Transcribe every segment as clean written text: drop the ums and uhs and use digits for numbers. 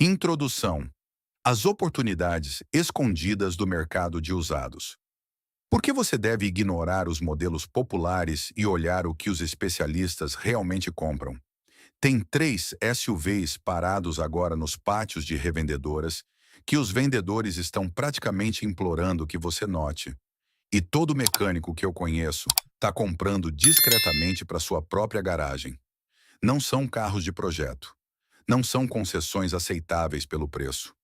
Introdução: as oportunidades escondidas do mercado de usados. Por que você deve ignorar os modelos populares e olhar o que os especialistas realmente compram? Tem 3 SUVs parados agora nos pátios de revendedoras que os vendedores estão praticamente implorando que você note. E todo mecânico que eu conheço está comprando discretamente para sua própria garagem. Não são carros de projeto. Não são concessões aceitáveis pelo preço.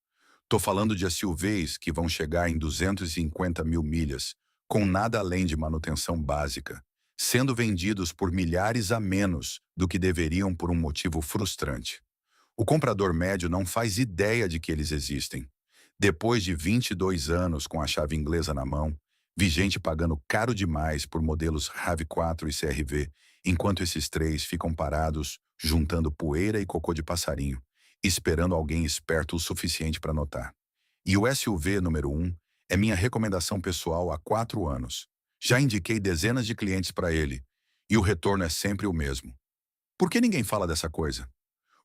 Tô falando de SUVs que vão chegar em 250 mil milhas, com nada além de manutenção básica, sendo vendidos por milhares a menos do que deveriam por um motivo frustrante. O comprador médio não faz ideia de que eles existem. Depois de 22 anos com a chave inglesa na mão, vi gente pagando caro demais por modelos RAV4 e CR-V, enquanto esses três ficam parados, juntando poeira e cocô de passarinho, esperando alguém esperto o suficiente para notar. E o SUV número 1 é minha recomendação pessoal há 4 anos. Já indiquei dezenas de clientes para ele, e o retorno é sempre o mesmo. Por que ninguém fala dessa coisa?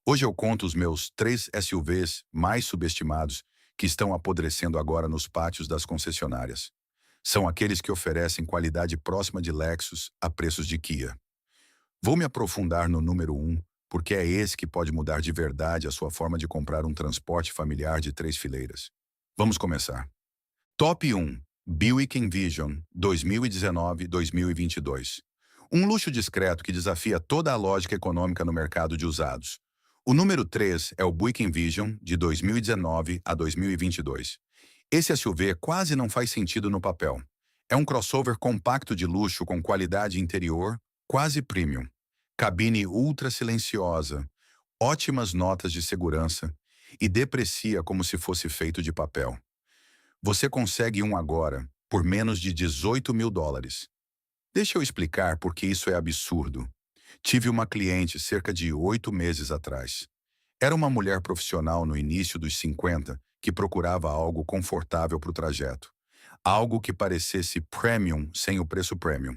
Hoje eu conto os meus 3 SUVs mais subestimados que estão apodrecendo agora nos pátios das concessionárias. São aqueles que oferecem qualidade próxima de Lexus a preços de Kia. Vou me aprofundar no número 1, porque é esse que pode mudar de verdade a sua forma de comprar um transporte familiar de 3 fileiras. Vamos começar. Top 1. Buick Envision 2019-2022. Um luxo discreto que desafia toda a lógica econômica no mercado de usados. O número 3 é o Buick Envision de 2019 a 2022. Esse SUV quase não faz sentido no papel. É um crossover compacto de luxo com qualidade interior quase premium. Cabine ultra silenciosa, ótimas notas de segurança e deprecia como se fosse feito de papel. Você consegue um agora por menos de 18 mil dólares. Deixa eu explicar por que isso é absurdo. Tive uma cliente cerca de 8 meses atrás. Era uma mulher profissional no início dos 50 que procurava algo confortável para o trajeto. Algo que parecesse premium sem o preço premium.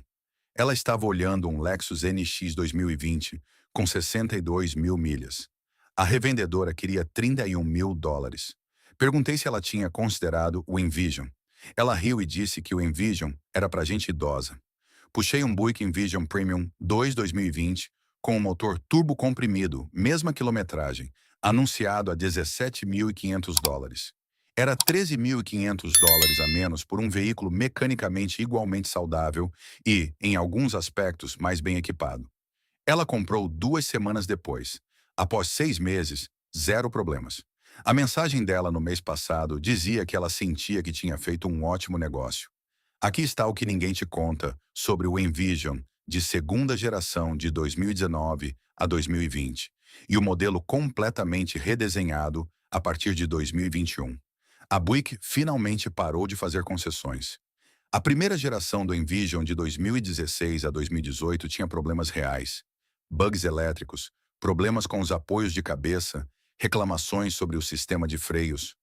Ela estava olhando um Lexus NX 2020 com 62 mil milhas. A revendedora queria 31 mil dólares. Perguntei se ela tinha considerado o Envision. Ela riu e disse que o Envision era para gente idosa. Puxei um Buick Envision Premium 2 2020 com um motor turbo comprimido, mesma quilometragem, anunciado a 17.500 dólares. Era 13.500 dólares a menos por um veículo mecanicamente igualmente saudável e, em alguns aspectos, mais bem equipado. Ela comprou 2 semanas depois. Após 6 meses, zero problemas. A mensagem dela no mês passado dizia que ela sentia que tinha feito um ótimo negócio. Aqui está o que ninguém te conta sobre o Envision de segunda geração de 2019 a 2020 e o modelo completamente redesenhado a partir de 2021. A Buick finalmente parou de fazer concessões. A primeira geração do Envision de 2016 a 2018 tinha problemas reais. Bugs elétricos, problemas com os apoios de cabeça, reclamações sobre o sistema de freios.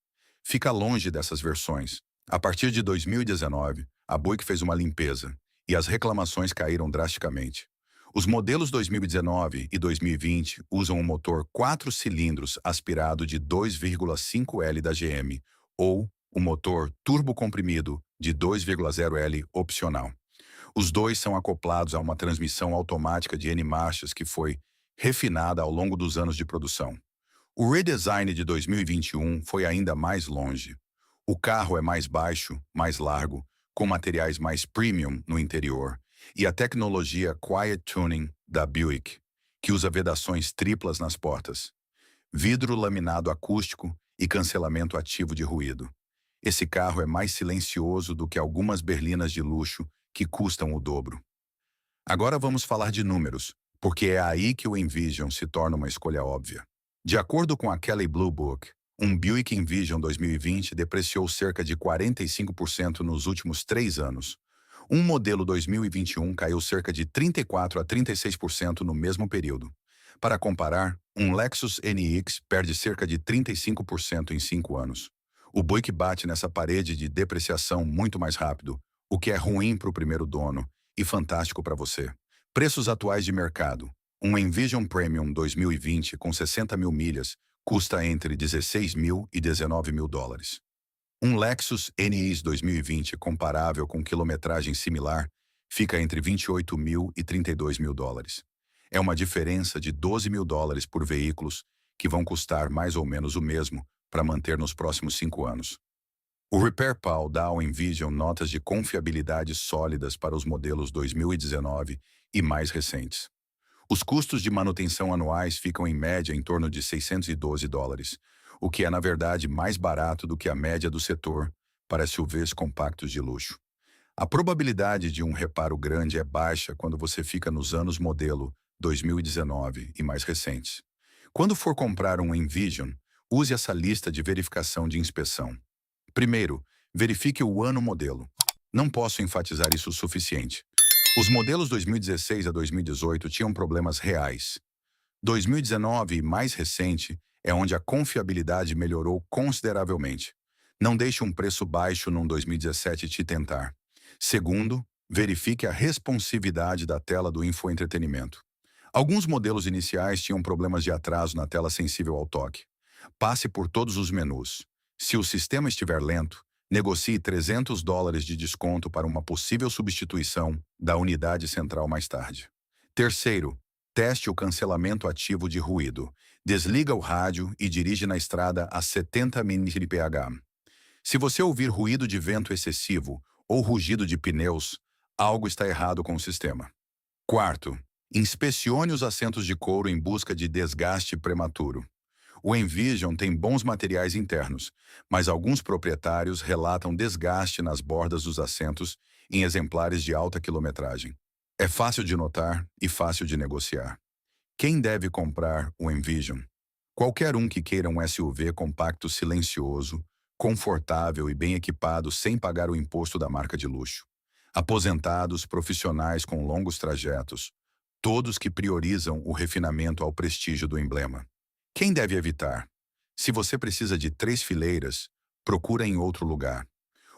Fica longe dessas versões. A partir de 2019, a Buick fez uma limpeza e as reclamações caíram drasticamente. Os modelos 2019 e 2020 usam um motor 4 cilindros aspirado de 2,5L da GM ou o motor turbo comprimido de 2,0L opcional. Os dois são acoplados a uma transmissão automática de N marchas que foi refinada ao longo dos anos de produção. O redesign de 2021 foi ainda mais longe. O carro é mais baixo, mais largo, com materiais mais premium no interior, e a tecnologia Quiet Tuning da Buick, que usa vedações triplas nas portas, vidro laminado acústico e cancelamento ativo de ruído. Esse carro é mais silencioso do que algumas berlinas de luxo que custam o dobro. Agora vamos falar de números, porque é aí que o Envision se torna uma escolha óbvia. De acordo com a Kelley Blue Book, um Buick Envision 2020 depreciou cerca de 45% nos últimos 3 anos. Um modelo 2021 caiu cerca de 34 a 36% no mesmo período. Para comparar, um Lexus NX perde cerca de 35% em 5 anos. O Buick bate nessa parede de depreciação muito mais rápido, o que é ruim para o primeiro dono e fantástico para você. Preços atuais de mercado. Um Envision Premium 2020 com 60 mil milhas Custa entre 16 mil e 19 mil dólares. Um Lexus NX 2020 comparável com quilometragem similar fica entre 28 mil e 32 mil dólares. É uma diferença de 12 mil dólares por veículos que vão custar mais ou menos o mesmo para manter nos próximos 5 anos. O RepairPal dá ao Envision notas de confiabilidade sólidas para os modelos 2019 e mais recentes. Os custos de manutenção anuais ficam em média em torno de 612 dólares, o que é na verdade mais barato do que a média do setor para SUVs compactos de luxo. A probabilidade de um reparo grande é baixa quando você fica nos anos modelo 2019 e mais recentes. Quando for comprar um Envision, use essa lista de verificação de inspeção. Primeiro, verifique o ano modelo. Não posso enfatizar isso o suficiente. Os modelos 2016 a 2018 tinham problemas reais. 2019 e mais recente é onde a confiabilidade melhorou consideravelmente. Não deixe um preço baixo num 2017 te tentar. Segundo, verifique a responsividade da tela do infoentretenimento. Alguns modelos iniciais tinham problemas de atraso na tela sensível ao toque. Passe por todos os menus. Se o sistema estiver lento, negocie 300 dólares de desconto para uma possível substituição da unidade central mais tarde. Terceiro, teste o cancelamento ativo de ruído. Desliga o rádio e dirige na estrada a 70 mph. Se você ouvir ruído de vento excessivo ou rugido de pneus, algo está errado com o sistema. Quarto, inspecione os assentos de couro em busca de desgaste prematuro. O Envision tem bons materiais internos, mas alguns proprietários relatam desgaste nas bordas dos assentos em exemplares de alta quilometragem. É fácil de notar e fácil de negociar. Quem deve comprar o Envision? Qualquer um que queira um SUV compacto silencioso, confortável e bem equipado sem pagar o imposto da marca de luxo. Aposentados, profissionais com longos trajetos, todos que priorizam o refinamento ao prestígio do emblema. Quem deve evitar? Se você precisa de 3 fileiras, procura em outro lugar.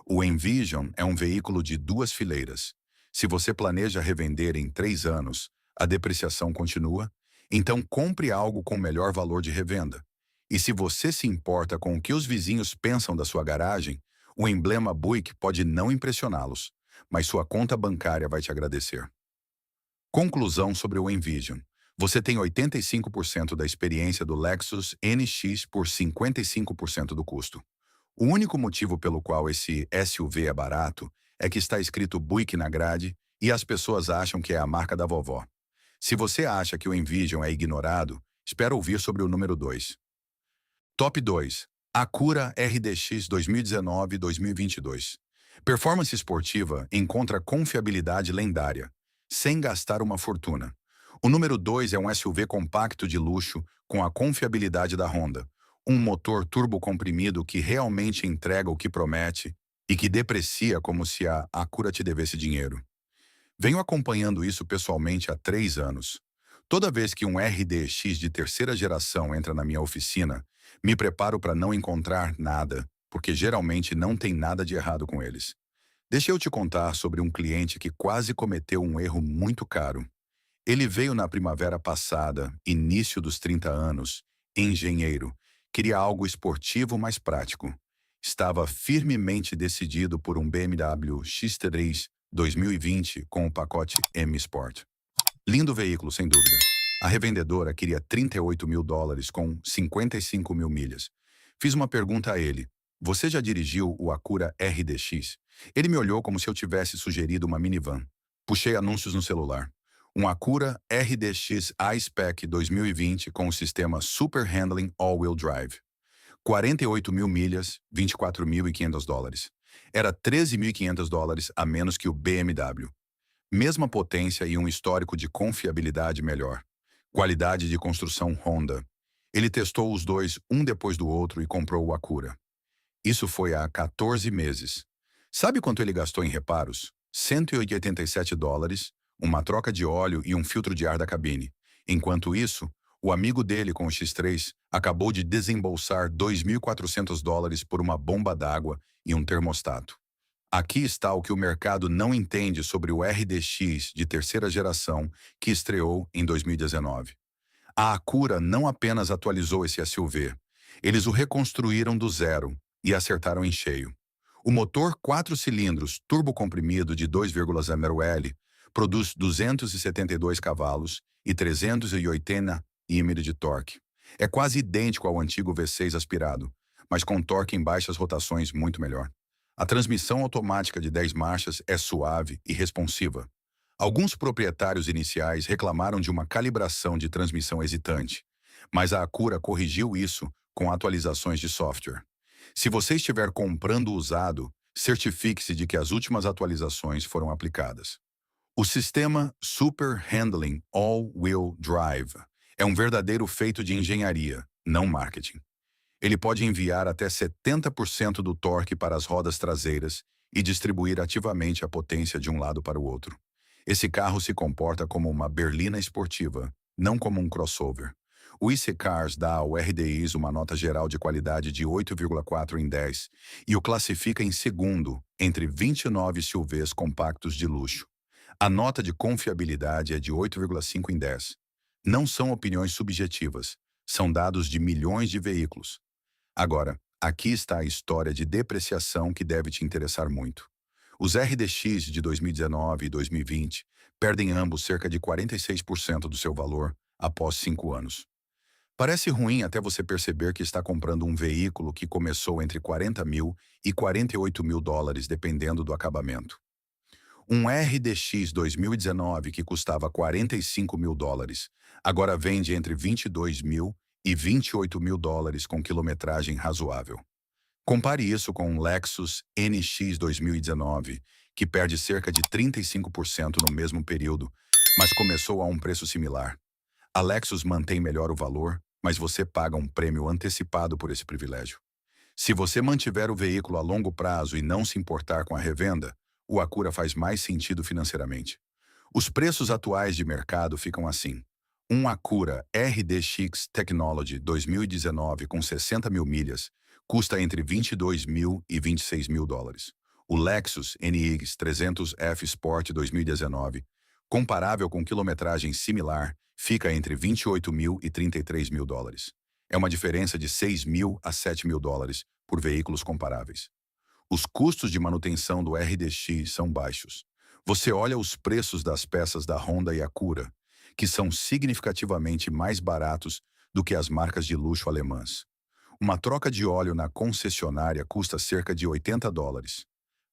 O Envision é um veículo de 2 fileiras. Se você planeja revender em 3 anos, a depreciação continua, então compre algo com melhor valor de revenda. E se você se importa com o que os vizinhos pensam da sua garagem, o emblema Buick pode não impressioná-los, mas sua conta bancária vai te agradecer. Conclusão sobre o Envision. Você tem 85% da experiência do Lexus NX por 55% do custo. O único motivo pelo qual esse SUV é barato é que está escrito Buick na grade e as pessoas acham que é a marca da vovó. Se você acha que o Envision é ignorado, espera ouvir sobre o número 2. Top 2. Acura RDX 2019-2022. Performance esportiva encontra confiabilidade lendária, sem gastar uma fortuna. O número 2 é um SUV compacto de luxo com a confiabilidade da Honda. Um motor turbocomprimido que realmente entrega o que promete e que deprecia como se a Acura te devesse dinheiro. Venho acompanhando isso pessoalmente há 3 anos. Toda vez que um RDX de terceira geração entra na minha oficina, me preparo para não encontrar nada, porque geralmente não tem nada de errado com eles. Deixa eu te contar sobre um cliente que quase cometeu um erro muito caro. Ele veio na primavera passada, início dos 30 anos, engenheiro, queria algo esportivo mais prático. Estava firmemente decidido por um BMW X3 2020 com o pacote M Sport. Lindo veículo, sem dúvida. A revendedora queria 38 mil dólares com 55 mil milhas. Fiz uma pergunta a ele. Você já dirigiu o Acura RDX? Ele me olhou como se eu tivesse sugerido uma minivan. Puxei anúncios no celular. Um Acura RDX I-Spec 2020 com o sistema Super Handling All-Wheel Drive. 48 mil milhas, 24.500 dólares. Era 13.500 dólares a menos que o BMW. Mesma potência e um histórico de confiabilidade melhor. Qualidade de construção Honda. Ele testou os dois um depois do outro e comprou o Acura. Isso foi há 14 meses. Sabe quanto ele gastou em reparos? 187 dólares, uma troca de óleo e um filtro de ar da cabine. Enquanto isso, o amigo dele com o X3 acabou de desembolsar 2.400 dólares por uma bomba d'água e um termostato. Aqui está o que o mercado não entende sobre o RDX de terceira geração que estreou em 2019. A Acura não apenas atualizou esse SUV, Eles o reconstruíram do zero e acertaram em cheio. O motor 4 cilindros turbocomprimido de 2,0 L produz 272 cavalos e 380 Nm de torque. É quase idêntico ao antigo V6 aspirado, mas com torque em baixas rotações muito melhor. A transmissão automática de 10 marchas é suave e responsiva. Alguns proprietários iniciais reclamaram de uma calibração de transmissão hesitante, mas a Acura corrigiu isso com atualizações de software. Se você estiver comprando usado, certifique-se de que as últimas atualizações foram aplicadas. O sistema Super Handling All-Wheel Drive é um verdadeiro feito de engenharia, não marketing. Ele pode enviar até 70% do torque para as rodas traseiras e distribuir ativamente a potência de um lado para o outro. Esse carro se comporta como uma berlina esportiva, não como um crossover. O IC Cars dá ao RDIs uma nota geral de qualidade de 8,4 em 10 e o classifica em segundo entre 29 SUVs compactos de luxo. A nota de confiabilidade é de 8,5 em 10. Não são opiniões subjetivas, são dados de milhões de veículos. Agora, aqui está a história de depreciação que deve te interessar muito. Os RDX de 2019 e 2020 perdem ambos cerca de 46% do seu valor após 5 anos. Parece ruim até você perceber que está comprando um veículo que começou entre 40 mil e 48 mil dólares, dependendo do acabamento. Um RDX 2019 que custava 45 mil dólares, agora vende entre 22 mil e 28 mil dólares com quilometragem razoável. Compare isso com um Lexus NX 2019, que perde cerca de 35% no mesmo período, mas começou a um preço similar. A Lexus mantém melhor o valor, mas você paga um prêmio antecipado por esse privilégio. Se você mantiver o veículo a longo prazo e não se importar com a revenda, o Acura faz mais sentido financeiramente. Os preços atuais de mercado ficam assim. Um Acura RDX Technology 2019 com 60 mil milhas custa entre 22 mil e 26 mil dólares. O Lexus NX 300F Sport 2019, comparável com quilometragem similar, fica entre 28 mil e 33 mil dólares. É uma diferença de 6 mil a 7 mil dólares por veículos comparáveis. Os custos de manutenção do RDX são baixos. Você olha os preços das peças da Honda e Acura, que são significativamente mais baratos do que as marcas de luxo alemãs. Uma troca de óleo na concessionária custa cerca de 80 dólares.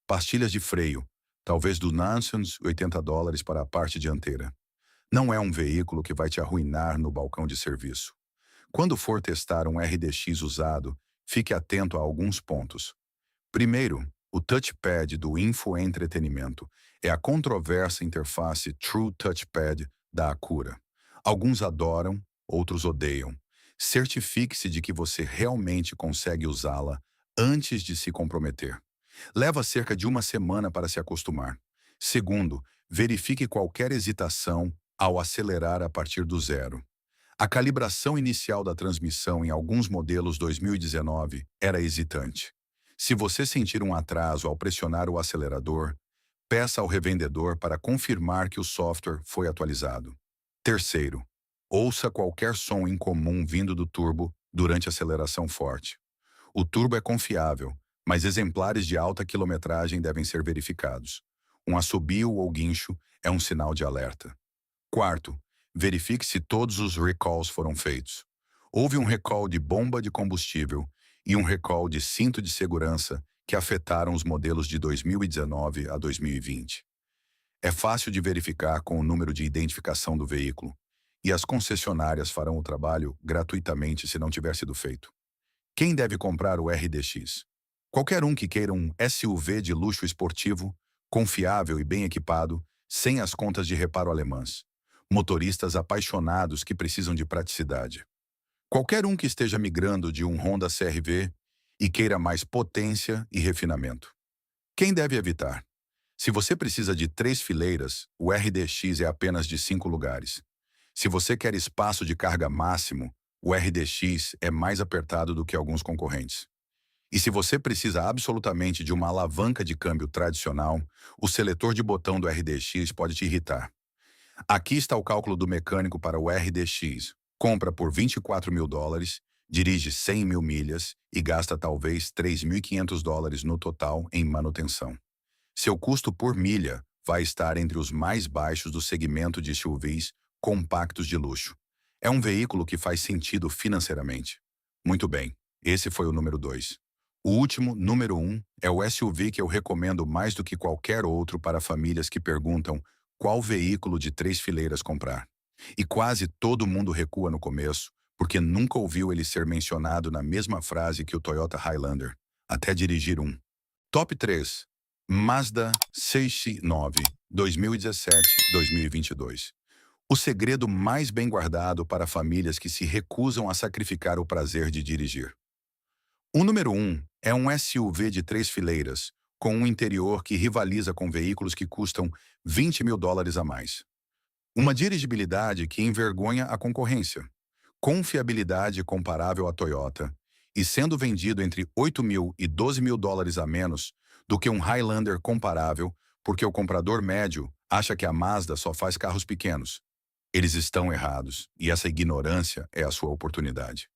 Pastilhas de freio, talvez do Nonsense, 80 dólares para a parte dianteira. Não é um veículo que vai te arruinar no balcão de serviço. Quando for testar um RDX usado, fique atento a alguns pontos. Primeiro, o touchpad do infoentretenimento é a controversa interface True Touchpad da Acura. Alguns adoram, outros odeiam. Certifique-se de que você realmente consegue usá-la antes de se comprometer. Leva cerca de uma semana para se acostumar. Segundo, verifique qualquer hesitação ao acelerar a partir do zero. A calibração inicial da transmissão em alguns modelos 2019 era hesitante. Se você sentir um atraso ao pressionar o acelerador, peça ao revendedor para confirmar que o software foi atualizado. Terceiro, ouça qualquer som incomum vindo do turbo durante a aceleração forte. O turbo é confiável, mas exemplares de alta quilometragem devem ser verificados. Um assobio ou guincho é um sinal de alerta. Quarto, verifique se todos os recalls foram feitos. Houve um recall de bomba de combustível e um recall de cinto de segurança que afetaram os modelos de 2019 a 2020. É fácil de verificar com o número de identificação do veículo, e as concessionárias farão o trabalho gratuitamente se não tiver sido feito. Quem deve comprar o RDX? Qualquer um que queira um SUV de luxo esportivo, confiável e bem equipado, sem as contas de reparo alemãs. Motoristas apaixonados que precisam de praticidade. Qualquer um que esteja migrando de um Honda CR-V e queira mais potência e refinamento. Quem deve evitar? Se você precisa de 3 fileiras, o RDX é apenas de 5 lugares. Se você quer espaço de carga máximo, o RDX é mais apertado do que alguns concorrentes. E se você precisa absolutamente de uma alavanca de câmbio tradicional, o seletor de botão do RDX pode te irritar. Aqui está o cálculo do mecânico para o RDX. Compra por 24 mil dólares, dirige 100 mil milhas e gasta talvez $3.500 no total em manutenção. Seu custo por milha vai estar entre os mais baixos do segmento de SUVs compactos de luxo. É um veículo que faz sentido financeiramente. Muito bem, esse foi o número 2. O último, número 1, é o SUV que eu recomendo mais do que qualquer outro para famílias que perguntam qual veículo de 3 fileiras comprar. E quase todo mundo recua no começo, porque nunca ouviu ele ser mencionado na mesma frase que o Toyota Highlander, até dirigir um. Top 3. Mazda CX-9, 2017-2022. O segredo mais bem guardado para famílias que se recusam a sacrificar o prazer de dirigir. O número 1 é um SUV de 3 fileiras, com um interior que rivaliza com veículos que custam $20.000 a mais. Uma dirigibilidade que envergonha a concorrência, confiabilidade comparável à Toyota, e sendo vendido entre $8.000 e $12.000 a menos do que um Highlander comparável, porque o comprador médio acha que a Mazda só faz carros pequenos. Eles estão errados, e essa ignorância é a sua oportunidade.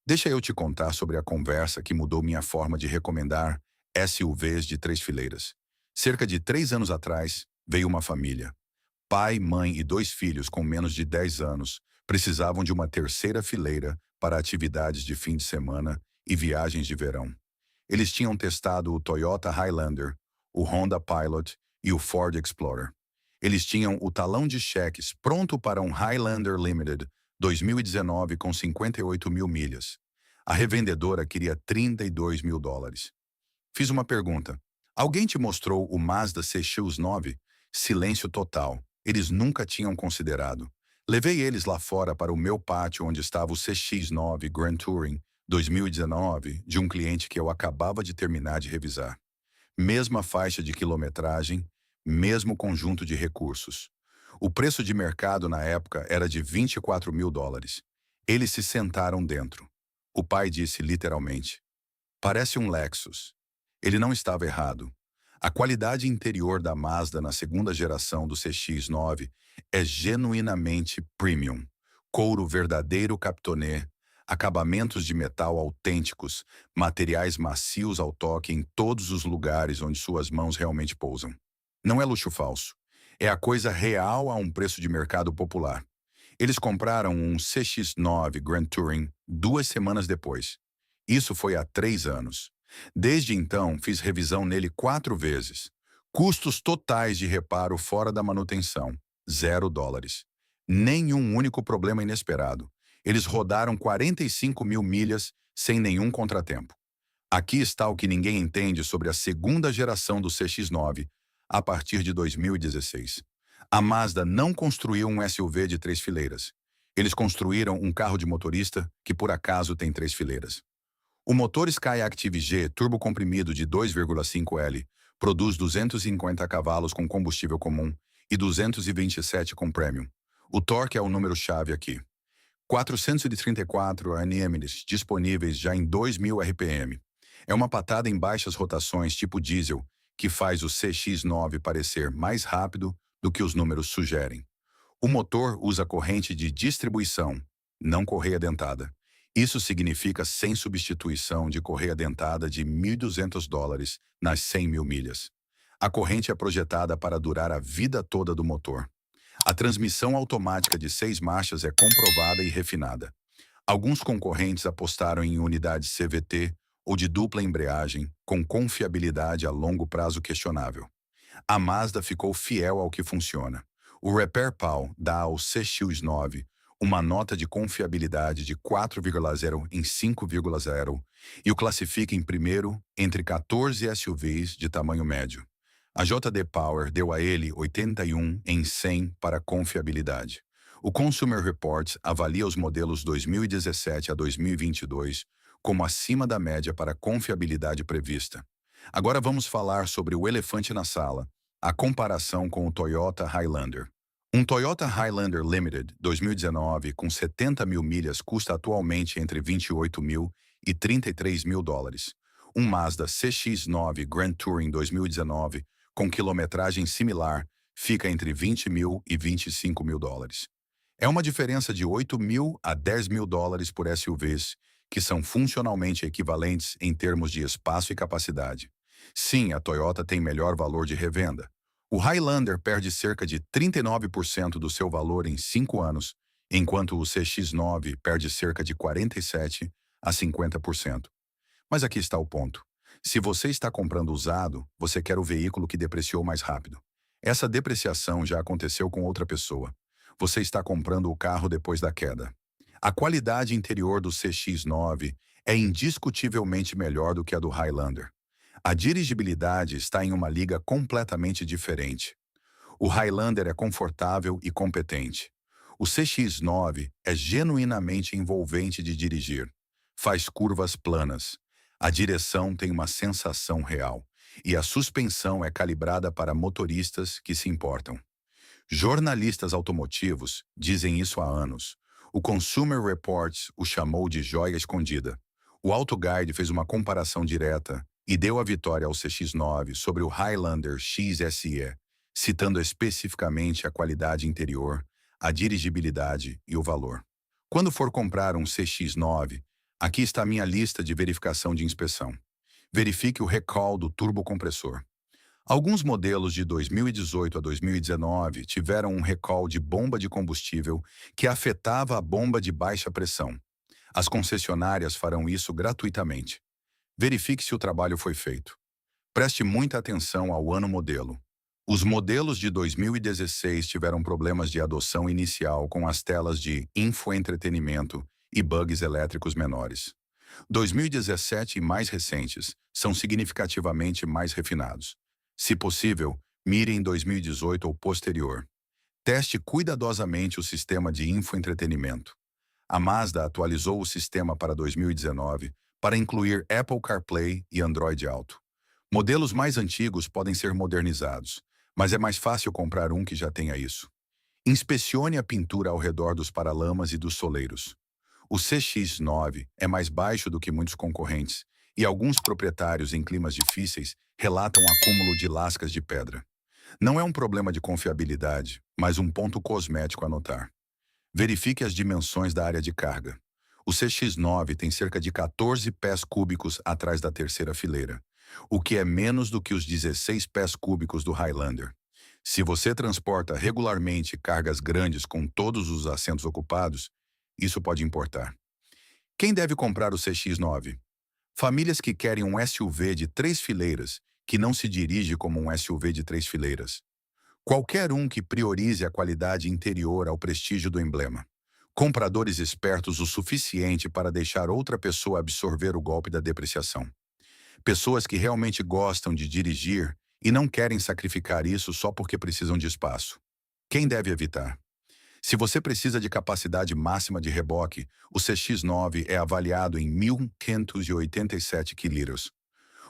Deixa eu te contar sobre a conversa que mudou minha forma de recomendar SUVs de 3 fileiras. Cerca de 3 anos atrás, veio uma família. Pai, mãe e 2 filhos com menos de 10 anos precisavam de uma terceira fileira para atividades de fim de semana e viagens de verão. Eles tinham testado o Toyota Highlander, o Honda Pilot e o Ford Explorer. Eles tinham o talão de cheques pronto para um Highlander Limited 2019 com 58 mil milhas. A revendedora queria $32.000. Fiz uma pergunta. Alguém te mostrou o Mazda CX-9? Silêncio total. Eles nunca tinham considerado. Levei eles lá fora para o meu pátio onde estava o CX-9 Grand Touring 2019 de um cliente que eu acabava de terminar de revisar. Mesma faixa de quilometragem, mesmo conjunto de recursos. O preço de mercado na época era de $24.000. Eles se sentaram dentro. O pai disse literalmente: "Parece um Lexus." Ele não estava errado. A qualidade interior da Mazda na segunda geração do CX-9 é genuinamente premium. Couro verdadeiro Capitoné, acabamentos de metal autênticos, materiais macios ao toque em todos os lugares onde suas mãos realmente pousam. Não é luxo falso. É a coisa real a um preço de mercado popular. Eles compraram um CX-9 Grand Touring 2 semanas depois. Isso foi há 3 anos. Desde então, fiz revisão nele 4 vezes. Custos totais de reparo fora da manutenção, $0. Nenhum único problema inesperado. Eles rodaram 45 mil milhas sem nenhum contratempo. Aqui está o que ninguém entende sobre a segunda geração do CX-9, a partir de 2016. A Mazda não construiu um SUV de 3 fileiras. Eles construíram um carro de motorista que por acaso tem 3 fileiras. O motor Sky Active G turbocomprimido de 2,5L produz 250 cavalos com combustível comum e 227 com Premium. O torque é o número-chave aqui. 434 Nm disponíveis já em 2.000 RPM. É uma patada em baixas rotações tipo diesel que faz o CX-9 parecer mais rápido do que os números sugerem. O motor usa corrente de distribuição, não correia dentada. Isso significa sem substituição de correia dentada de $1.200 nas 100 mil milhas. A corrente é projetada para durar a vida toda do motor. A transmissão automática de 6 marchas é comprovada e refinada. Alguns concorrentes apostaram em unidades CVT ou de dupla embreagem, com confiabilidade a longo prazo questionável. A Mazda ficou fiel ao que funciona. O Repair Pal dá ao CX-9 uma nota de confiabilidade de 4,0 em 5,0 e o classifica em primeiro entre 14 SUVs de tamanho médio. A JD Power deu a ele 81 em 100 para confiabilidade. O Consumer Reports avalia os modelos 2017 a 2022 como acima da média para confiabilidade prevista. Agora vamos falar sobre o elefante na sala, a comparação com o Toyota Highlander. Um Toyota Highlander Limited 2019 com 70 mil milhas custa atualmente entre $28.000 e $33.000. Um Mazda CX-9 Grand Touring 2019 com quilometragem similar fica entre $20.000 e $25.000. É uma diferença de $8.000 a $10.000 por SUVs que são funcionalmente equivalentes em termos de espaço e capacidade. Sim, a Toyota tem melhor valor de revenda. O Highlander perde cerca de 39% do seu valor em 5 anos, enquanto o CX-9 perde cerca de 47% a 50%. Mas aqui está o ponto. Se você está comprando usado, você quer o veículo que depreciou mais rápido. Essa depreciação já aconteceu com outra pessoa. Você está comprando o carro depois da queda. A qualidade interior do CX-9 é indiscutivelmente melhor do que a do Highlander. A dirigibilidade está em uma liga completamente diferente. O Highlander é confortável e competente. O CX-9 é genuinamente envolvente de dirigir. Faz curvas planas. A direção tem uma sensação real. E a suspensão é calibrada para motoristas que se importam. Jornalistas automotivos dizem isso há anos. O Consumer Reports o chamou de joia escondida. O AutoGuide fez uma comparação direta e deu a vitória ao CX-9 sobre o Highlander XSE, citando especificamente a qualidade interior, a dirigibilidade e o valor. Quando for comprar um CX-9, aqui está a minha lista de verificação de inspeção. Verifique o recall do turbocompressor. Alguns modelos de 2018 a 2019 tiveram um recall de bomba de combustível que afetava a bomba de baixa pressão. As concessionárias farão isso gratuitamente. Verifique se o trabalho foi feito. Preste muita atenção ao ano modelo. Os modelos de 2016 tiveram problemas de adoção inicial com as telas de infoentretenimento e bugs elétricos menores. 2017 e mais recentes são significativamente mais refinados. Se possível, mire em 2018 ou posterior. Teste cuidadosamente o sistema de infoentretenimento. A Mazda atualizou o sistema para 2019 para incluir Apple CarPlay e Android Auto. Modelos mais antigos podem ser modernizados, mas é mais fácil comprar um que já tenha isso. Inspecione a pintura ao redor dos paralamas e dos soleiros. O CX-9 é mais baixo do que muitos concorrentes, e alguns proprietários em climas difíceis relatam acúmulo de lascas de pedra. Não é um problema de confiabilidade, mas um ponto cosmético a notar. Verifique as dimensões da área de carga. O CX-9 tem cerca de 14 pés cúbicos atrás da terceira fileira, o que é menos do que os 16 pés cúbicos do Highlander. Se você transporta regularmente cargas grandes com todos os assentos ocupados, isso pode importar. Quem deve comprar o CX-9? Famílias que querem um SUV de 3 fileiras, que não se dirige como um SUV de 3 fileiras. Qualquer um que priorize a qualidade interior ao prestígio do emblema. Compradores espertos o suficiente para deixar outra pessoa absorver o golpe da depreciação. Pessoas que realmente gostam de dirigir e não querem sacrificar isso só porque precisam de espaço. Quem deve evitar? Se você precisa de capacidade máxima de reboque, o CX-9 é avaliado em 1.587 quilos.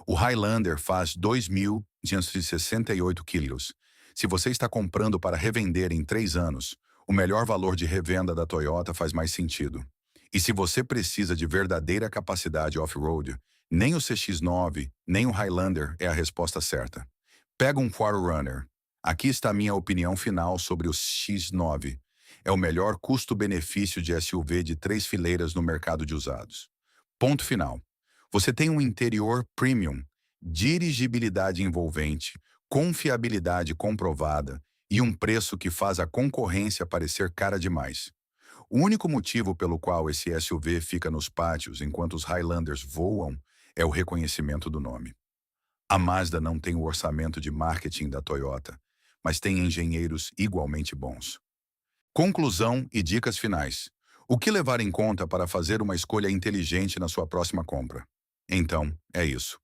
O Highlander faz 2.268 quilos. Se você está comprando para revender em 3 anos, o melhor valor de revenda da Toyota faz mais sentido. E se você precisa de verdadeira capacidade off-road, nem o CX-9, nem o Highlander é a resposta certa. Pega um 4Runner. Aqui está a minha opinião final sobre o X9. É o melhor custo-benefício de SUV de 3 fileiras no mercado de usados. Ponto final. Você tem um interior premium, dirigibilidade envolvente, confiabilidade comprovada e um preço que faz a concorrência parecer cara demais. O único motivo pelo qual esse SUV fica nos pátios enquanto os Highlanders voam é o reconhecimento do nome. A Mazda não tem o orçamento de marketing da Toyota, mas tem engenheiros igualmente bons. Conclusão e dicas finais. O que levar em conta para fazer uma escolha inteligente na sua próxima compra? Então, é isso.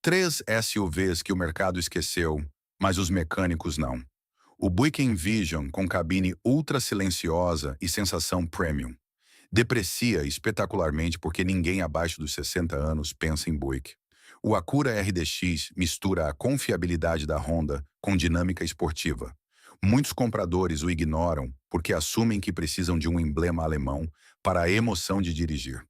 3 SUVs que o mercado esqueceu, mas os mecânicos não. O Buick Envision com cabine ultra silenciosa e sensação premium. Deprecia espetacularmente porque ninguém abaixo dos 60 anos pensa em Buick. O Acura RDX mistura a confiabilidade da Honda com dinâmica esportiva. Muitos compradores o ignoram porque assumem que precisam de um emblema alemão para a emoção de dirigir.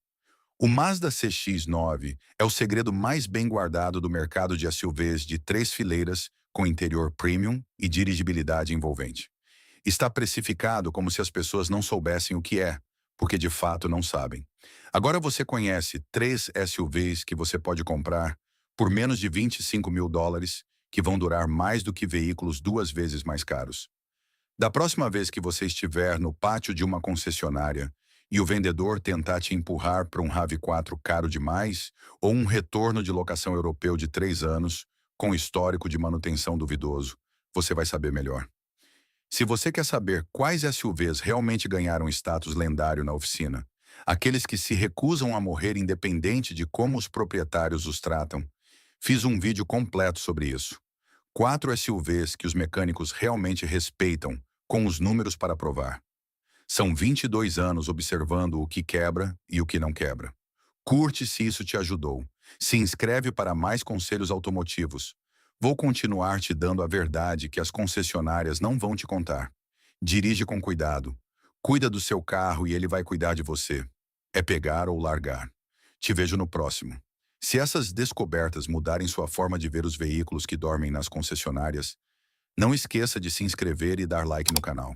O Mazda CX-9 é o segredo mais bem guardado do mercado de SUVs de 3 fileiras com interior premium e dirigibilidade envolvente. Está precificado como se as pessoas não soubessem o que é, porque de fato não sabem. Agora você conhece 3 SUVs que você pode comprar por menos de US$ 25.000, que vão durar mais do que veículos 2 vezes mais caros. Da próxima vez que você estiver no pátio de uma concessionária e o vendedor tentar te empurrar para um RAV4 caro demais ou um retorno de locação europeu de 3 anos com histórico de manutenção duvidoso, você vai saber melhor. Se você quer saber quais SUVs realmente ganharam status lendário na oficina, aqueles que se recusam a morrer independente de como os proprietários os tratam, fiz um vídeo completo sobre isso. 4 SUVs que os mecânicos realmente respeitam, com os números para provar. São 22 anos observando o que quebra e o que não quebra. Curte se isso te ajudou. Se inscreve para mais conselhos automotivos. Vou continuar te dando a verdade que as concessionárias não vão te contar. Dirige com cuidado. Cuida do seu carro e ele vai cuidar de você. É pegar ou largar. Te vejo no próximo. Se essas descobertas mudarem sua forma de ver os veículos que dormem nas concessionárias, não esqueça de se inscrever e dar like no canal.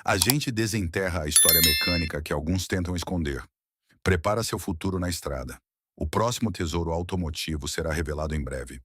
A gente desenterra a história mecânica que alguns tentam esconder. Prepara seu futuro na estrada. O próximo tesouro automotivo será revelado em breve.